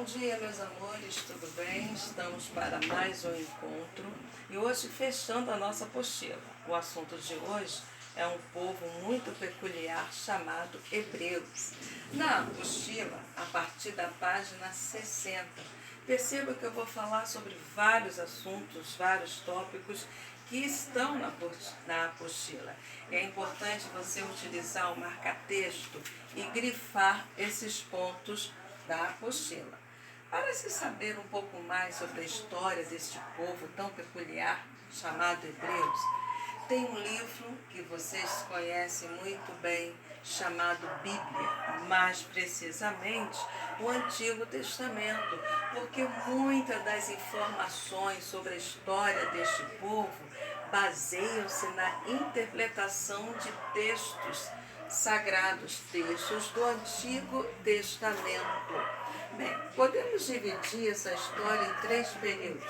Bom dia, meus amores, tudo bem? Estamos para mais um encontro e hoje fechando a nossa apostila. O assunto de hoje é um povo muito peculiar chamado Hebreus. Na apostila, a partir da página 60, perceba que eu vou falar sobre vários assuntos, vários tópicos que estão na apostila. É importante você utilizar o marca-texto e grifar esses pontos da apostila. Para se saber um pouco mais sobre a história deste povo tão peculiar chamado Hebreus, tem um livro que vocês conhecem muito bem chamado Bíblia, mais precisamente o Antigo Testamento, porque muitas das informações sobre a história deste povo baseiam-se na interpretação de textos sagrados, textos do Antigo Testamento. Bem, podemos dividir essa história em três períodos.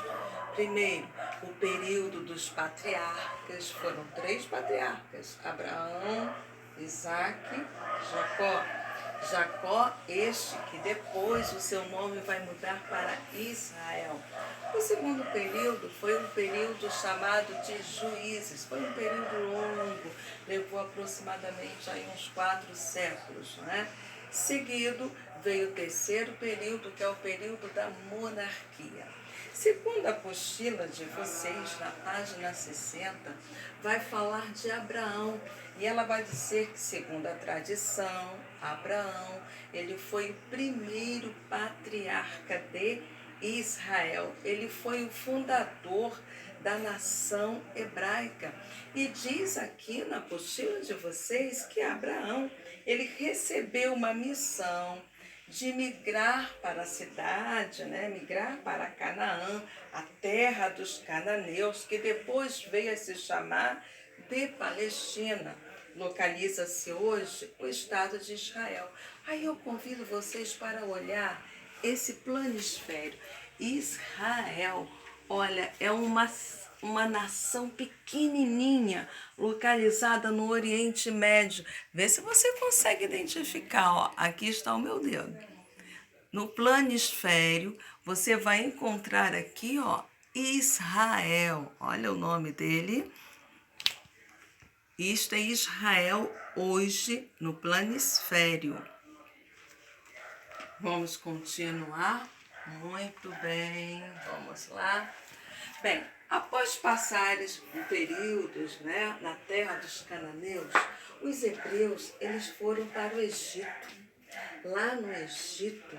Primeiro, o período dos patriarcas, foram três patriarcas: Abraão, Isaque, Jacó. Jacó, este que depois o seu nome vai mudar para Israel. O segundo período foi um período chamado de juízes, foi um período longo, levou aproximadamente aí uns 4 séculos, né? Seguido veio o terceiro período, que é o período da monarquia. Segundo a apostila de vocês, na página 60, vai falar de Abraão. E ela vai dizer que, segundo a tradição, Abraão, ele foi o primeiro patriarca de Israel. Ele foi o fundador da nação hebraica. E diz aqui na apostila de vocês que Abraão, ele recebeu uma missão de migrar para a cidade, né? Migrar para Canaã, a terra dos cananeus, que depois veio a se chamar de Palestina. Localiza-se hoje o Estado de Israel. Aí eu convido vocês para olhar esse planisfério. Israel, olha, é uma nação pequenininha, localizada no Oriente Médio. Vê se você consegue identificar, ó. Aqui está o meu dedo. No planisfério, você vai encontrar aqui, ó, Israel. Olha o nome dele. Isto é Israel hoje no planisfério. Vamos continuar? Muito bem, vamos lá. Bem, após passarem períodos, né, na terra dos cananeus, os hebreus eles foram para o Egito. Lá no Egito,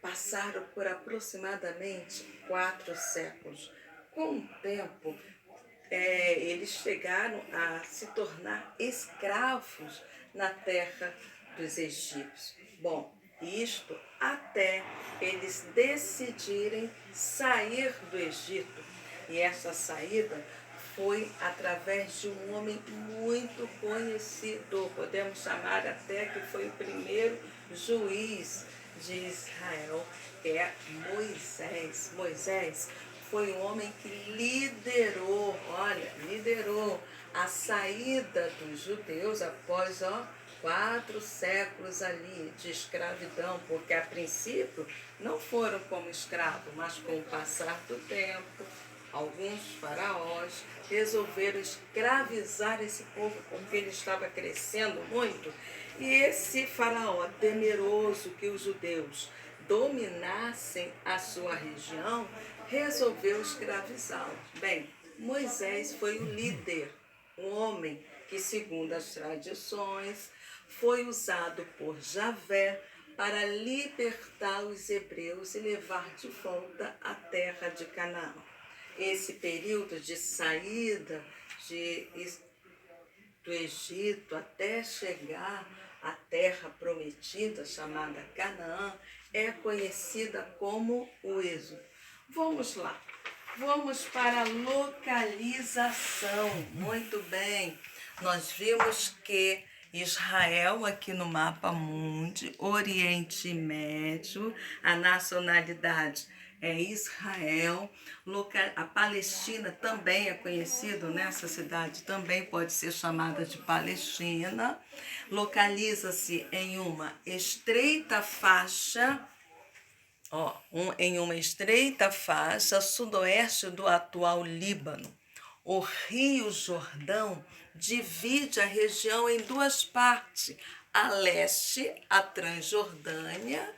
passaram por aproximadamente 4 séculos. Com o tempo, eles chegaram a se tornar escravos na terra dos egípcios. Bom, isto até eles decidirem sair do Egito. E essa saída foi através de um homem muito conhecido, podemos chamar até que foi o primeiro juiz de Israel, que é Moisés. Moisés foi um homem que liderou a saída dos judeus após 4 séculos ali de escravidão, porque a princípio não foram como escravos, mas com o passar do tempo, alguns faraós resolveram escravizar esse povo porque ele estava crescendo muito. E esse faraó, temeroso que os judeus dominassem a sua região, resolveu escravizá-los. Bem, Moisés foi o líder, um homem que, segundo as tradições, foi usado por Javé para libertar os hebreus e levar de volta à terra de Canaã. Esse período de saída do Egito até chegar à terra prometida, chamada Canaã, é conhecida como o Êxodo. Vamos lá, vamos para a localização. Muito bem, nós vimos que Israel, aqui no mapa mundi, Oriente Médio, a nacionalidade é Israel. A Palestina também é conhecido, nessa cidade também pode ser chamada de Palestina. Localiza-se em uma estreita faixa Ó, em uma estreita faixa sudoeste do atual Líbano. O Rio Jordão divide a região em duas partes. A leste, a Transjordânia,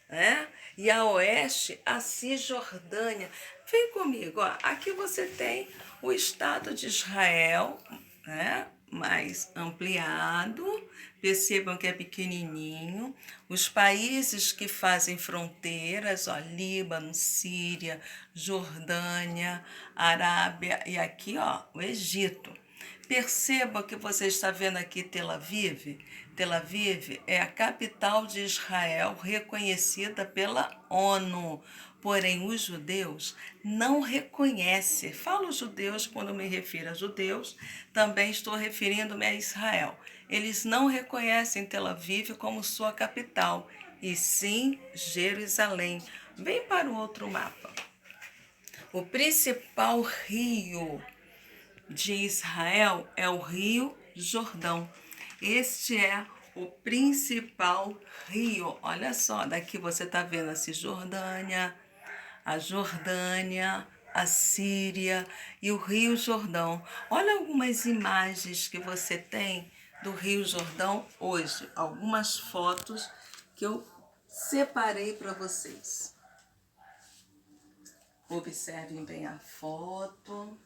né? E a oeste, a Cisjordânia. Vem comigo, ó. Aqui você tem o Estado de Israel, né? Mais ampliado. Percebam que é pequenininho. Os países que fazem fronteiras, ó, Líbano, Síria, Jordânia, Arábia e aqui, ó, o Egito. Perceba que você está vendo aqui Tel Aviv. Tel Aviv é a capital de Israel reconhecida pela ONU. Porém, os judeus não reconhecem. Falo judeus quando me refiro a judeus, também estou referindo-me a Israel. Eles não reconhecem Tel Aviv como sua capital, e sim Jerusalém. Vem para o outro mapa. O principal rio de Israel é o Rio Jordão. Este é o principal rio. Olha só, daqui você está vendo a Cisjordânia, a Jordânia, a Síria e o Rio Jordão. Olha algumas imagens que você tem do Rio Jordão hoje, algumas fotos que eu separei para vocês. Observem bem a foto.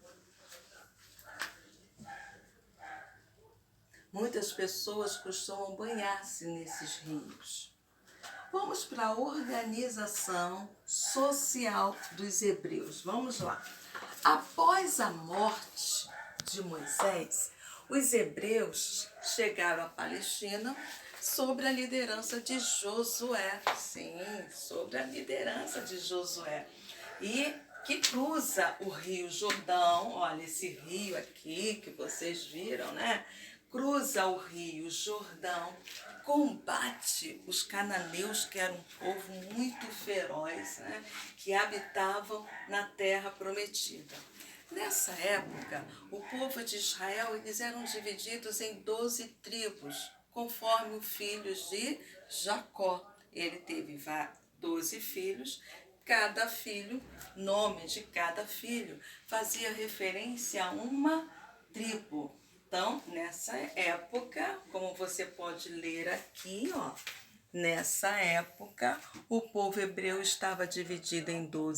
Muitas pessoas costumam banhar-se nesses rios. Vamos para a organização social dos hebreus. Vamos lá. Após a morte de Moisés, os hebreus chegaram à Palestina sob a liderança de Josué. Sim, sob a liderança de Josué. E que cruza o Rio Jordão. Olha esse rio aqui que vocês viram, né? Cruza o Rio Jordão, combate os cananeus, que eram um povo muito feroz, né? Que habitavam na terra prometida. Nessa época, o povo de Israel eles eram divididos em 12 tribos, conforme os filhos de Jacó. Ele teve 12 filhos, cada filho, nome de cada filho, fazia referência a uma tribo. Então, nessa época, como você pode ler aqui, ó, nessa época, o povo hebreu estava dividido em 12